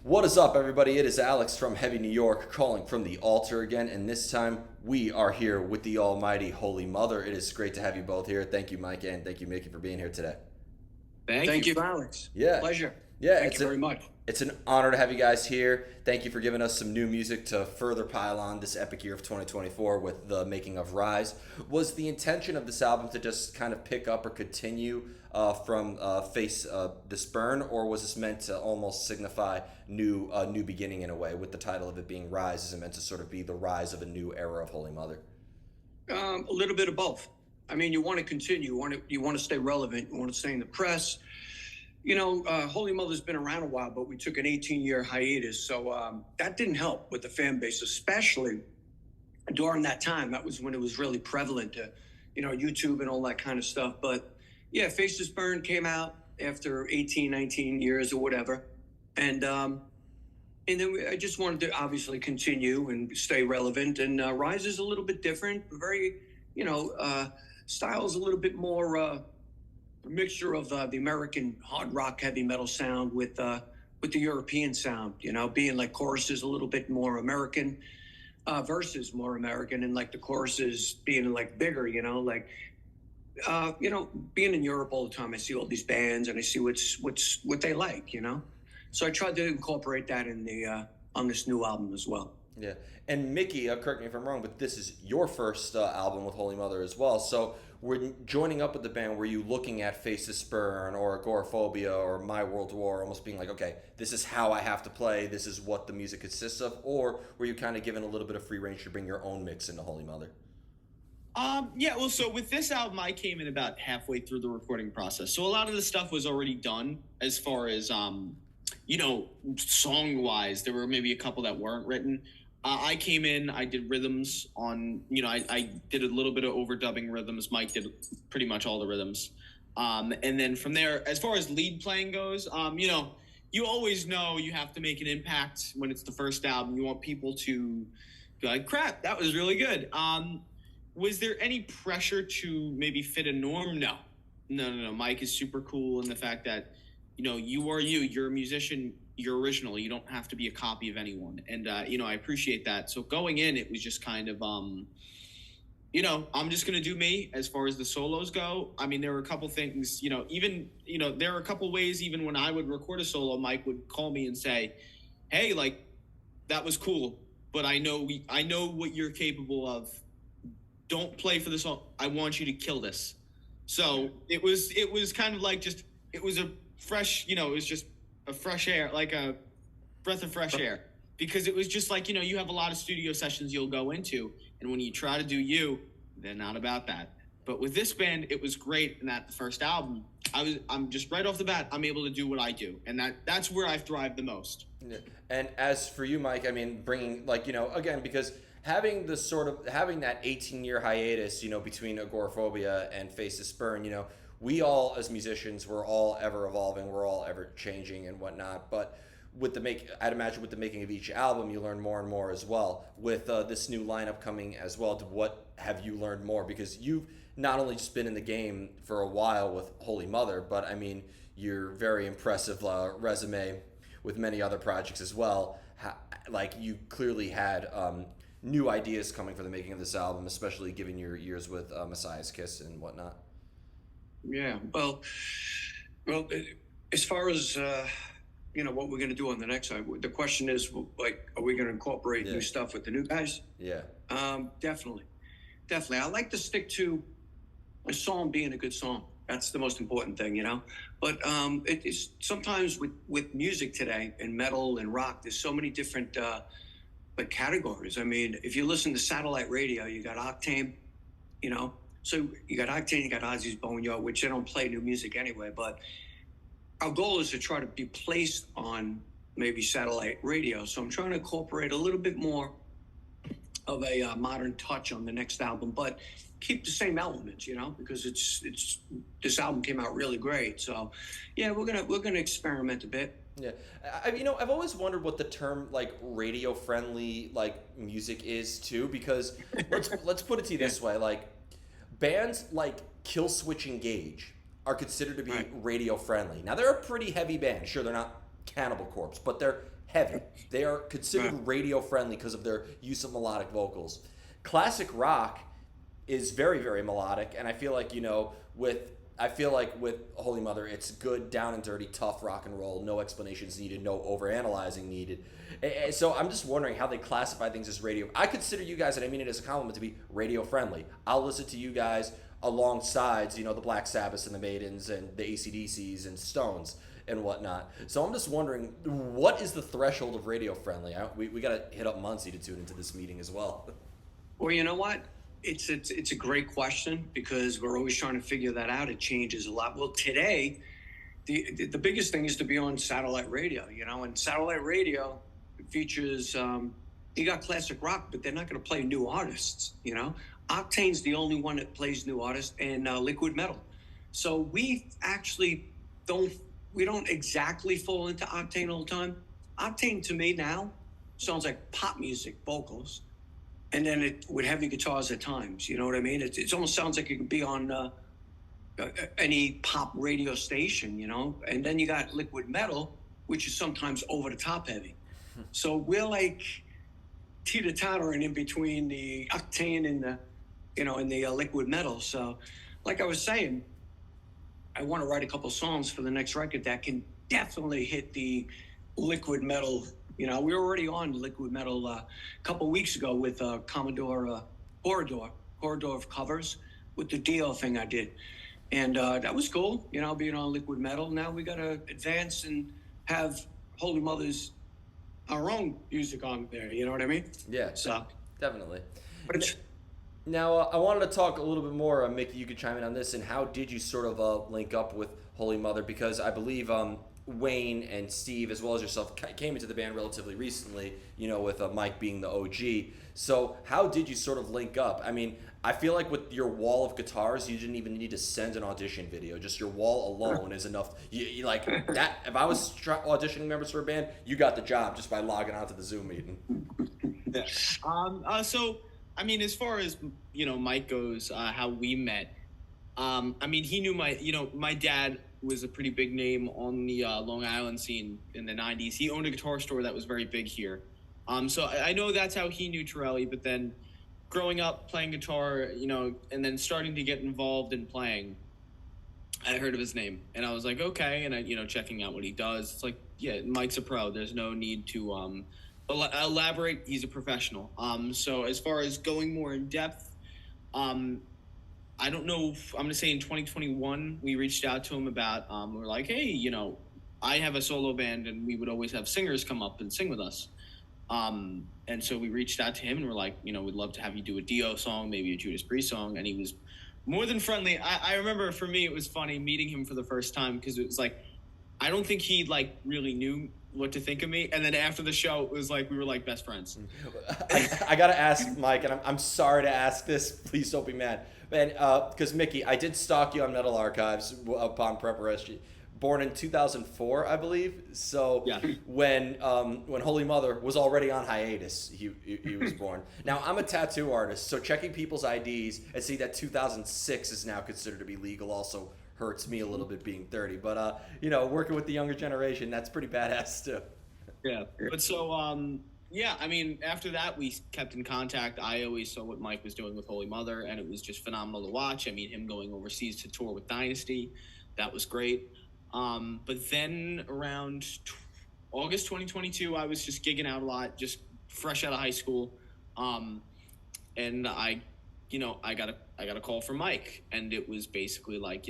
What is up, everybody? It is Alex from Heavy New York calling from the Altar again, and this time we are here with the Almighty Holy Mother. It is great to have you both here. Thank you, Mike, and thank you, Mickey, for being here today. Thank you, Alex. Yeah. Pleasure. Yeah, Thank you very much. It's an honor to have you guys here. Thank you for giving us some new music to further pile on this epic year of 2024 with the making of Rise. Was the intention of this album to just kind of pick up or continue from Face This Burn, or was this meant to almost signify new beginning in a way, with the title of it being Rise? Is it meant to sort of be the rise of a new era of Holy Mother? A little bit of both. I mean, you want to continue. You want to stay relevant. You want to stay in the press. You know, Holy Mother's been around a while, but we took an 18-year hiatus. So that didn't help with the fan base, especially during that time. That was when it was really prevalent to, YouTube and all that kind of stuff. But yeah, Face This Burn came out after 18, 19 years or whatever. And then I just wanted to obviously continue and stay relevant. And Rise is a little bit different, very, style's a little bit more a mixture of the American hard rock heavy metal sound with the European sound, being like choruses a little bit more American, verses more American, and like the choruses being like bigger, being in Europe all the time, I see all these bands and I see what they like, So I tried to incorporate that in the on this new album as well. Yeah. And Mickey, correct me if I'm wrong, but this is your first album with Holy Mother as well. So when joining up with the band, were you looking at Face This Burn or Agoraphobia or My World War, almost being like, okay, this is how I have to play, this is what the music consists of? Or were you kind of given a little bit of free range to bring your own mix into Holy Mother? So with this album, I came in about halfway through the recording process. So a lot of the stuff was already done as far as, song-wise. There were maybe a couple that weren't written. I came in, I did rhythms on, I did a little bit of overdubbing rhythms. Mike did pretty much all the rhythms. And then from there, as far as lead playing goes, you always know you have to make an impact when it's the first album. You want people to be like, crap, that was really good. Was there any pressure to maybe fit a norm? No. Mike is super cool in the fact that, you are you. You're a musician. You're original. You don't have to be a copy of anyone. And, I appreciate that. So going in, it was just kind of, I'm just going to do me as far as the solos go. I mean, there were a couple things, there are a couple ways, even when I would record a solo, Mike would call me and say, hey, like, that was cool, but I know what you're capable of. Don't play for the song. I want you to kill this. So it was kind of like it was a fresh, it was just a fresh air, like a breath of fresh air, because it was just like, you have a lot of studio sessions you'll go into, and when you try to do they're not about that. But with this band, it was great. And that the first album, I'm just right off the bat, I'm able to do what I do, and that's where I thrive the most. Yeah. And as for you, Mike, I mean, bringing again, because having that 18-year hiatus, between Agoraphobia and Face This Burn, we all as musicians, we're all ever evolving, we're all ever changing and whatnot. But I'd imagine with the making of each album, you learn more and more as well. With this new lineup coming as well, what have you learned more? Because you've not only just been in the game for a while with Holy Mother, but I mean, your very impressive resume with many other projects as well. You clearly had new ideas coming for the making of this album, especially given your years with Messiah's Kiss and whatnot. Yeah, well, as far as what we're going to do on the next side, the question is, like, are we going to incorporate new stuff with the new guys? Yeah. Definitely. I like to stick to a song being a good song. That's the most important thing, But it is sometimes with music today and metal and rock, there's so many different categories. I mean, if you listen to satellite radio, you got Octane, So you got Octane, you got Ozzy's Boneyard, which they don't play new music anyway. But our goal is to try to be placed on maybe satellite radio. So I'm trying to incorporate a little bit more of a modern touch on the next album, but keep the same elements, because it's this album came out really great. So yeah, we're gonna experiment a bit. Yeah, I've always wondered what the term like radio friendly music is too, because let's put it to you this way, like bands like Killswitch Engage are considered to be radio friendly. Now they're a pretty heavy band. Sure, they're not Cannibal Corpse, but they're heavy. They are considered radio friendly because of their use of melodic vocals. Classic rock is very, very melodic, and I feel like, with Holy Mother, it's good, down and dirty, tough rock and roll, no explanations needed, no overanalyzing needed. So I'm just wondering how they classify things as radio. I consider you guys, and I mean it as a compliment, to be radio friendly. I'll listen to you guys alongside, the Black Sabbaths and the Maidens and the AC/DCs and Stones and whatnot. So I'm just wondering, what is the threshold of radio friendly? We got to hit up Muncie to tune into this meeting as well. Well, you know what? It's a great question because we're always trying to figure that out. It changes a lot. Well, today, the biggest thing is to be on satellite radio, and satellite radio features, you got classic rock, but they're not going to play new artists, Octane's the only one that plays new artists, and Liquid Metal. So we actually we don't exactly fall into Octane all the time. Octane to me now sounds like pop music vocals, and then it with heavy guitars at times. You know what I mean? It almost sounds like it could be on any pop radio station, And then you got Liquid Metal, which is sometimes over the top heavy. So we're like teeter-tottering in between the Octane and the Liquid Metal. So, like I was saying, I want to write a couple songs for the next record that can definitely hit the Liquid Metal. We were already on Liquid Metal a couple weeks ago with Commodore Corridor of covers with the Dio thing I did. And that was cool, being on Liquid Metal. Now we got to advance and have Holy Mother's, our own music on there. You know what I mean? Yeah, so definitely. But now, I wanted to talk a little bit more, Mickey, you could chime in on this, and how did you sort of link up with Holy Mother? Because I believe Wayne and Steve, as well as yourself, came into the band relatively recently, with Mike being the OG. So how did you sort of link up? I mean, I feel like with your wall of guitars, you didn't even need to send an audition video. Just your wall alone is enough. You like that. If I was auditioning members for a band, you got the job just by logging on to the Zoom meeting. Yeah. So, I mean, as far as, Mike goes, how we met, he knew my dad was a pretty big name on the Long Island scene in the 90s. He owned a guitar store that was very big here. So I know that's how he knew Torelli, but then growing up playing guitar, and then starting to get involved in playing, I heard of his name and I was like, okay. And I, checking out what he does. It's like, yeah, Mike's a pro. There's no need to elaborate. He's a professional. So as far as going more in depth, I don't know if I'm going to say in 2021, we reached out to him about, we're like, hey, I have a solo band and we would always have singers come up and sing with us. And so we reached out to him and we're like, we'd love to have you do a Dio song, maybe a Judas Priest song. And he was more than friendly. I remember for me, it was funny meeting him for the first time because it was like, I don't think he really knew what to think of me. And then after the show, it was like we were like best friends. I got to ask Mike, and I'm sorry to ask this. Please don't be mad. Man, because Mickey, I did stalk you on Metal Archives upon preparation. Born in 2004, I believe. So yeah. when Holy Mother was already on hiatus, he was born. Now, I'm a tattoo artist, so checking people's IDs and see that 2006 is now considered to be legal also hurts me a little bit being 30. But, working with the younger generation, that's pretty badass too. Yeah. But so, after that, we kept in contact. I always saw what Mike was doing with Holy Mother, and it was just phenomenal to watch. I mean, him going overseas to tour with Dynasty, that was great. But then around August 2022, I was just gigging out a lot, just fresh out of high school. And I got a call from Mike, and it was basically like,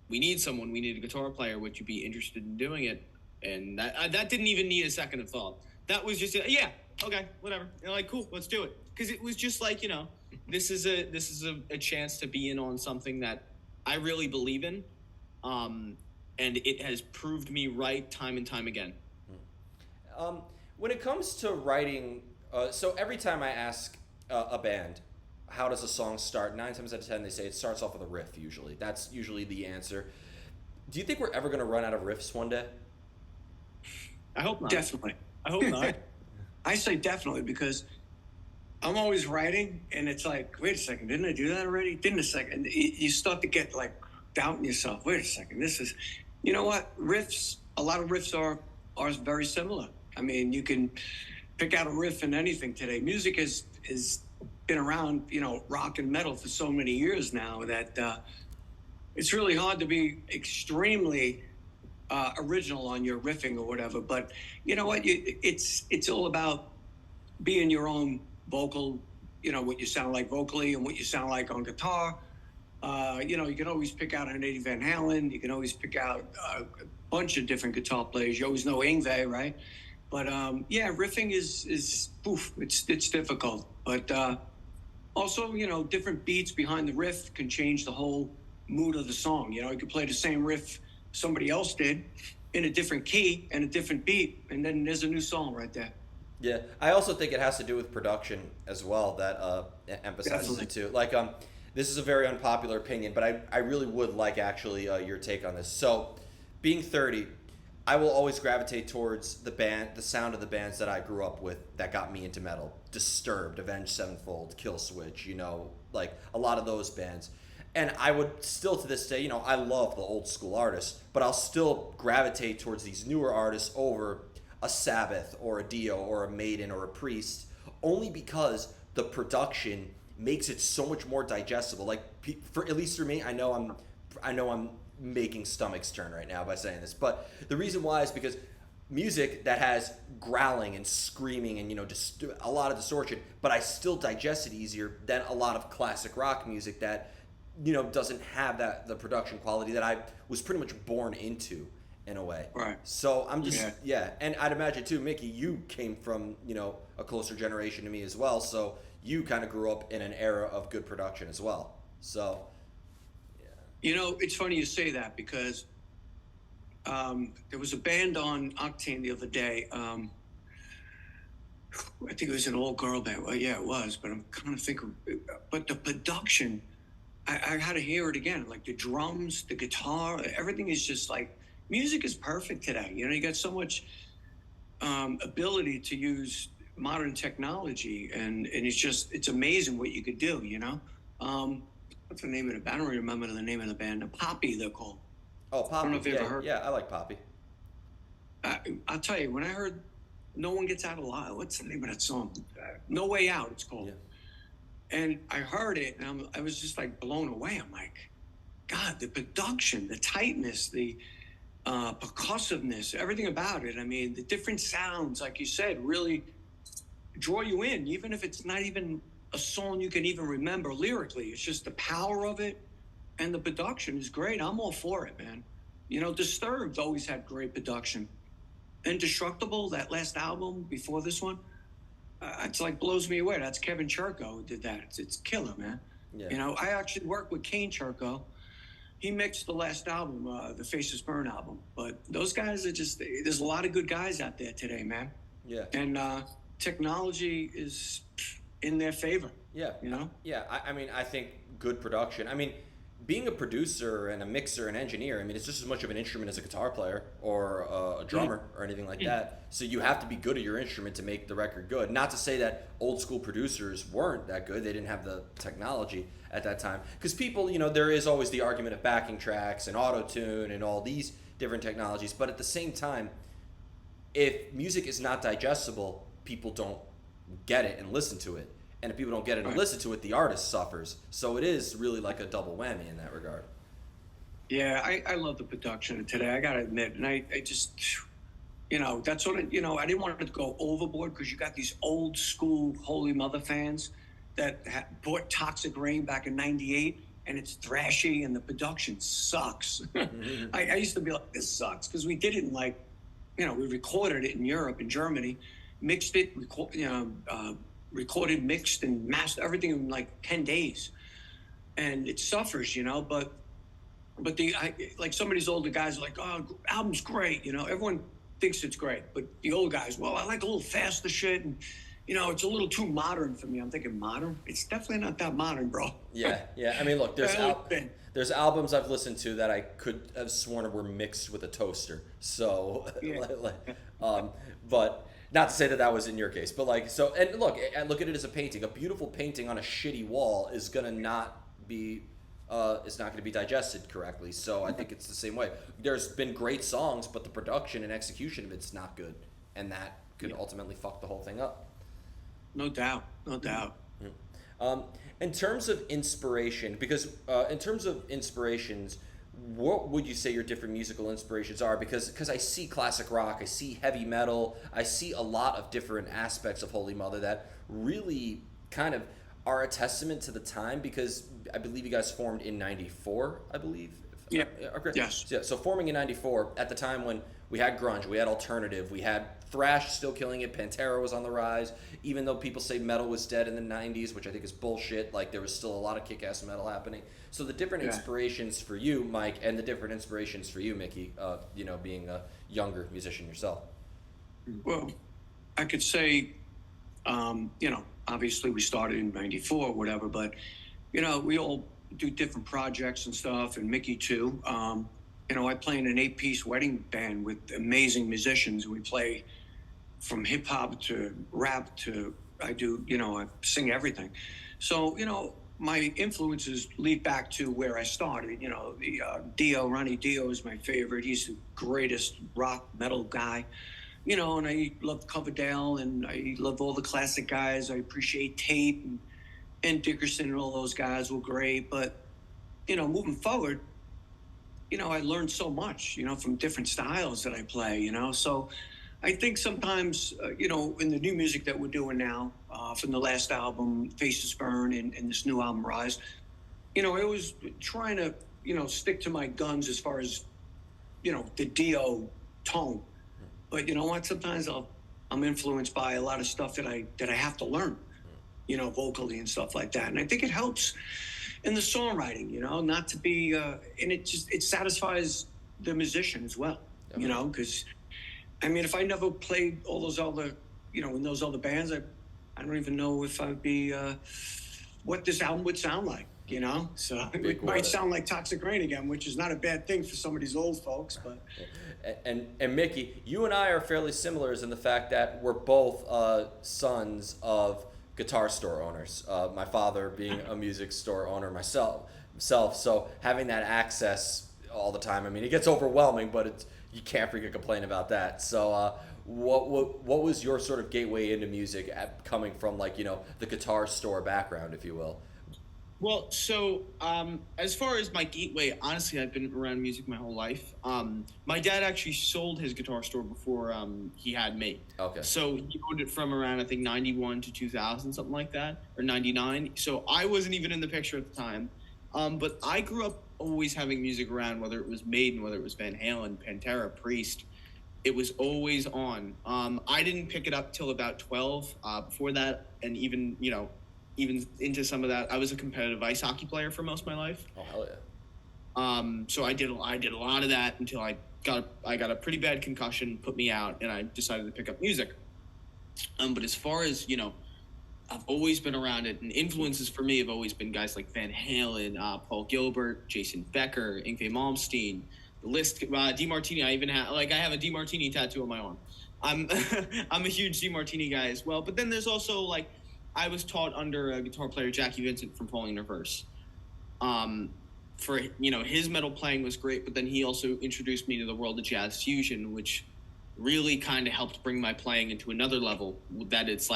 we need someone, we need a guitar player. Would you be interested in doing it? And that didn't even need a second of thought. That was just, yeah, okay, whatever. Cool, let's do it. Cause it was just like, this is a chance to be in on something that I really believe in. And it has proved me right time and time again. When it comes to writing, so every time I ask a band, how does a song start? 9 times out of 10, they say it starts off with a riff, usually. That's usually the answer. Do you think we're ever going to run out of riffs one day? I hope not. Definitely. I hope not. I say definitely because I'm always writing, and it's like, wait a second, didn't I do that already? Didn't a second. You start to get doubting yourself. Wait a second, this is... You know what? Riffs, a lot of riffs are are very similar. I mean, you can pick out a riff in anything today. Music is been around, rock and metal for so many years now that it's really hard to be extremely original on your riffing or whatever. But you know what? It's all about being your own vocal. What you sound like vocally and what you sound like on guitar. You can always pick out an Eddie Van Halen. You can always pick out a bunch of different guitar players. You always know Yngwie, right? But yeah, riffing is poof. It's difficult, but also different beats behind the riff can change the whole mood of the song. You could play the same riff somebody else did in a different key and a different beat, and then there's a new song right there. Yeah, I also think it has to do with production as well. That emphasizes it too. Like, this is a very unpopular opinion, but I really would like actually your take on this. So, being 30, I will always gravitate towards the sound of the bands that I grew up with that got me into metal. Disturbed, Avenged Sevenfold, Killswitch, like a lot of those bands. And I would still to this day, I love the old school artists, but I'll still gravitate towards these newer artists over a Sabbath or a Dio or a Maiden or a Priest, only because the production makes it so much more digestible. Like, for at least for me, I know I'm making stomachs turn right now by saying this, but the reason why is because music that has growling and screaming and just a lot of distortion, but I still digest it easier than a lot of classic rock music that doesn't have the production quality that I was pretty much born into in a way. Right. So I'm just yeah, and I'd imagine too, Mickey, you came from a closer generation to me as well, so you kind of grew up in an era of good production as well. So it's funny you say that because there was a band on Octane the other day. I think it was an all-girl band. Well, yeah, it was, but I'm kind of thinking. But the production, I had to hear it again. Like the drums, the guitar, everything is just like, music is perfect today. You got so much ability to use modern technology, and it's amazing what you could do. What's the name of the band? I don't remember the name of the band. Poppy, they're called. Oh, Poppy. I don't know if you ever heard. Yeah, I like Poppy. I'll tell you, when I heard "No One Gets Out Alive," what's the name of that song? "No Way Out," it's called. Yeah. And I heard it, and I was just like blown away. I'm like, God, the production, the tightness, the percussiveness, everything about it. I mean, the different sounds, like you said, really draw you in, even if it's not even a song you can even remember lyrically. It's just the power of it, and the production is great. I'm all for it, man. Disturbed always had great production. Indestructible, that last album before this one, it's like blows me away. That's Kevin Churko who did that. It's killer, man. Yeah. I actually worked with Kane Churko. He mixed the last album, the Faces Burn album. But those guys are there's a lot of good guys out there today, man. Yeah. And technology is in their favor. Yeah. Yeah. I mean, I think good production. I mean, being a producer and a mixer and engineer, I mean, it's just as much of an instrument as a guitar player or a drummer or anything like that. So you have to be good at your instrument to make the record good. Not to say that old school producers weren't that good. They didn't have the technology at that time. Because people, there is always the argument of backing tracks and auto-tune and all these different technologies. But at the same time, if music is not digestible, people don't get it and listen to it. And if people don't get it and listen to it, the artist suffers. So it is really like a double whammy in that regard. Yeah, I love the production today, I got to admit. And I just, that's what, I didn't want it to go overboard because you got these old school Holy Mother fans that bought Toxic Rain back in '98, and it's thrashy and the production sucks. Mm-hmm. I used to be like, this sucks, because we did it in we recorded it in Europe, in Germany, mixed it, recorded, mixed, and mastered everything in like 10 days. And it suffers, but like some of these older guys are like, oh, album's great, everyone thinks it's great. But the old guys, well, I like a little faster shit, and it's a little too modern for me. I'm thinking modern? It's definitely not that modern, bro. Yeah. I mean, look, there's albums I've listened to that I could have sworn were mixed with a toaster. So, yeah. But not to say that was in your case, but and look at it as a painting. A beautiful painting on a shitty wall is gonna not be it's not going to be digested correctly. So I think it's the same way. There's been great songs, but the production and execution of it's not good, and that could ultimately fuck the whole thing up. No doubt, no doubt. In terms of inspiration, because in terms of inspirations, what would you say your different musical inspirations are? Because I see classic rock, I see heavy metal, I see a lot of different aspects of Holy Mother that really kind of are a testament to the time. Because I believe you guys formed in '94, I believe. Yeah. Okay. Yes. So forming in '94 at the time when we had grunge, we had alternative, we had thrash still killing it, Pantera was on the rise. Even though people say metal was dead in the '90s, which I think is bullshit, like there was still a lot of kick-ass metal happening. So the different Yeah. inspirations for you, Mike, and the different inspirations for you, Mickey, being a younger musician yourself. Well, I could say, obviously we started in '94 or whatever, but, we all do different projects and stuff, and Mickey too. I play in an 8-piece wedding band with amazing musicians. We play from hip hop to rap to, I sing everything. So, my influences lead back to where I started. Ronnie Dio is my favorite. He's the greatest rock metal guy. And I love Coverdale, and I love all the classic guys. I appreciate Tate and Dickerson, and all those guys were great. But, moving forward, I learned so much, from different styles that I play, So I think sometimes, in the new music that we're doing now, from the last album, Faces Burn, and this new album, Rise, I was trying to, stick to my guns as far as, the Dio tone. But you know what? Sometimes I'm influenced by a lot of stuff that I have to learn, vocally and stuff like that. And I think it helps in the songwriting, not to be, and it satisfies the musician as well, because if I never played all those other, in those other bands, I don't even know if I'd be, what this album would sound like, So it might sound like Toxic Rain again, which is not a bad thing for some of these old folks, but. And Mickey, you and I are fairly similar in the fact that we're both sons of guitar store owners. My father being a music store owner myself, so having that access all the time. I mean, it gets overwhelming, but you can't freaking complain about that. So, what was your sort of gateway into music coming from the guitar store background, if you will? Well, so as far as my gateway, honestly, I've been around music my whole life. My dad actually sold his guitar store before he had me. Okay. So he owned it from around, I think, 91 to 2000, something like that, or 99. So I wasn't even in the picture at the time. But I grew up always having music around, whether it was Maiden, whether it was Van Halen, Pantera, Priest. It was always on. I didn't pick it up till about 12. Before that, and even into some of that, I was a competitive ice hockey player for most of my life. Oh, hell yeah. So I did a lot of that until I got a pretty bad concussion, put me out, and I decided to pick up music. But as far as, I've always been around it, and influences for me have always been guys like Van Halen, Paul Gilbert, Jason Becker, Yngwie Malmsteen, the list, DeMartini. I have a DeMartini tattoo on my arm. I'm a huge DeMartini guy as well. But then there's also I was taught under a guitar player, Jackie Vincent from Falling in Reverse. For his metal playing was great, but then he also introduced me to the world of jazz fusion, which really kind of helped bring my playing into another level. That it's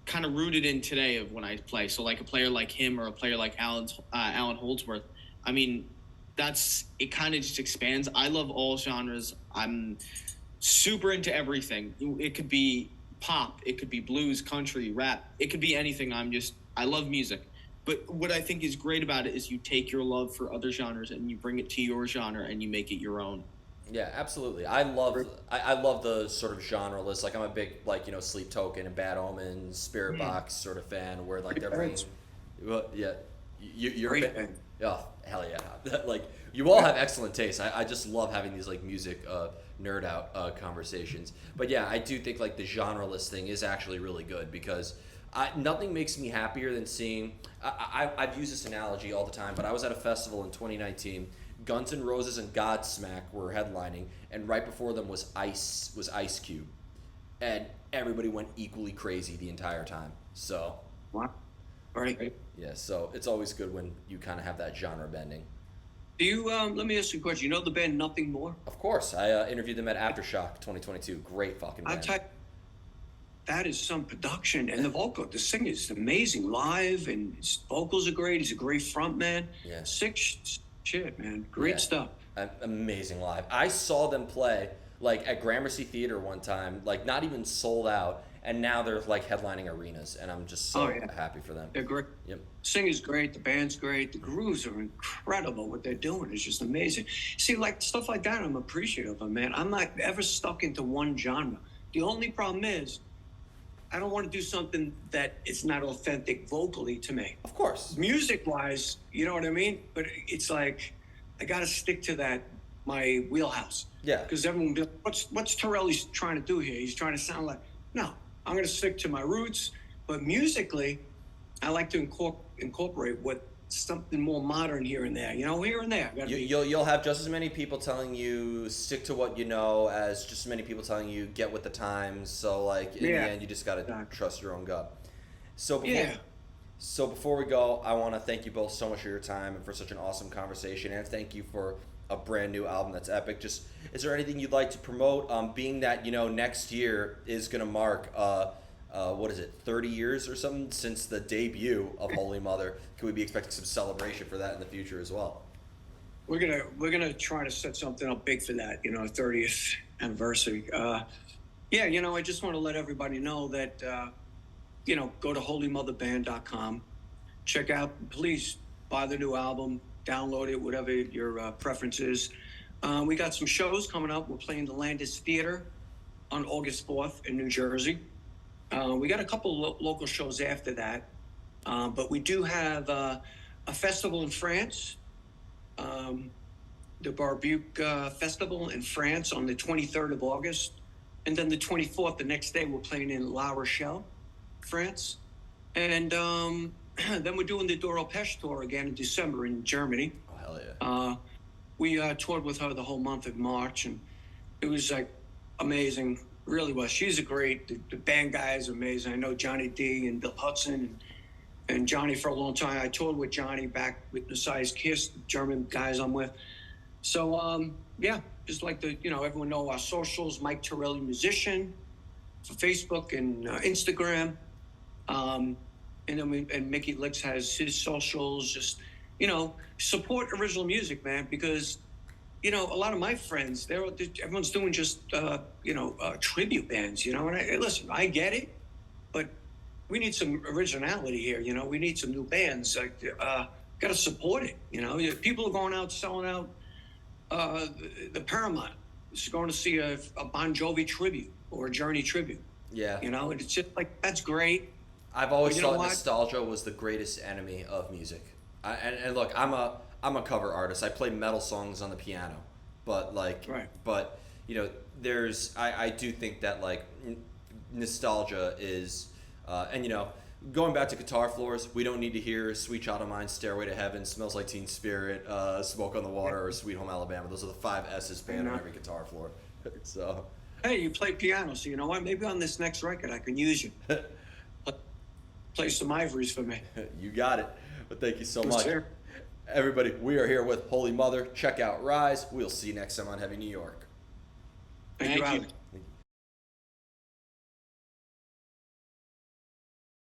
kind of rooted in today of when I play. So a player like him or a player like Alan Holdsworth, I mean, it kind of just expands. I love all genres. I'm super into everything. It could be pop, it could be blues, country, rap, it could be anything. I love music. But what I think is great about it is you take your love for other genres and you bring it to your genre and you make it your own. Yeah, absolutely. I love the sort of genre list. I'm a big Sleep Token and Bad Omens, Spirit Box sort of fan, where they're bringing. Well, yeah, you're a fan. Oh, hell yeah! You all have excellent taste. I just love having these music nerd out conversations. But yeah, I do think the genre list thing is actually really good because nothing makes me happier than seeing. I've used this analogy all the time, but I was at a festival in 2019. Guns N' Roses and Godsmack were headlining, and right before them was Ice Cube, and everybody went equally crazy the entire time. So, wow. right? Yeah, so it's always good when you kind of have that genre bending. Do you? Let me ask you a question. You know the band Nothing More? Of course, I interviewed them at Aftershock 2022. Great fucking I band. tell you, that is some production, and the singer is amazing live, and his vocals are great. He's a great front man. Yeah. Sick shit, man. Great Yeah. stuff. Amazing live. I saw them play like at Gramercy Theater one time, like not even sold out, and now they're like headlining arenas, and I'm just so happy for them. They're great. Yep. Singer's great. The band's great. The grooves are incredible. What they're doing is just amazing. See, like stuff like that, I'm appreciative of, man. I'm not ever stuck into one genre. The only problem is, I don't want to do something that is not authentic vocally to me. Of course. Music-wise, you know what I mean? But it's like I got to stick to my wheelhouse. Yeah. Because everyone will be like, what's Torelli's trying to do here? He's trying to sound like, no, I'm going to stick to my roots. But musically, I like to incorporate something more modern here and there. You know, here and there. You'll have just as many people telling you stick to what you know as just as many people telling you get with the times. So like in the end, you just gotta trust your own gut. So before we go, I want to thank you both so much for your time and for such an awesome conversation, and thank you for a brand new album that's epic. Just is there anything you'd like to promote? Being that next year is gonna mark what is it, 30 years or something since the debut of Holy Mother. Can we be expecting some celebration for that in the future as well? We're gonna try to set something up big for that, 30th anniversary. I just want to let everybody know that go to holymotherband.com, check out, please buy the new album, download it, whatever your preference is. We got some shows coming up. We're playing the Landis Theater on August 4th in New Jersey. We got a couple local shows after that, but we do have a festival in France, the Barbuque Festival in France on the 23rd of August, and then the 24th, the next day, we're playing in La Rochelle, France, and then we're doing the Doro Pesch tour again in December in Germany. Oh, hell yeah. We toured with her the whole month of March, and it was like amazing. Really was. She's a great. The band guy is amazing. I know Johnny D and Bill Hudson and Johnny for a long time. I toured with Johnny back with Messiah's Kiss, the German guys I'm with. So just like to everyone know our socials. Mike Torelli Musician for Facebook and Instagram, and then Mickey Licks has his socials. Just support original music, man, because. A lot of my friends, everyone's doing just, tribute bands, and listen, I get it, but we need some originality here, we need some new bands, got to support it, people are going out, selling out the Paramount, is going to see a Bon Jovi tribute or a Journey tribute. Yeah. And it's just like, that's great. I've always thought nostalgia was the greatest enemy of music. And look, I'm a cover artist. I play metal songs on the piano, but there's I do think that like nostalgia is, and going back to Guitar Floors, we don't need to hear Sweet Child of Mine, Stairway to Heaven, Smells Like Teen Spirit, Smoke on the Water, or Sweet Home Alabama. Those are the 5 S's banned on every guitar floor. So. Hey, you play piano, so you know what? Maybe on this next record I can use you. Play some ivories for me. You got it. But thank you so much. Sure. Everybody, we are here with Holy Mother. Check out Rise. We'll see you next time on Heavy New York. Thank you.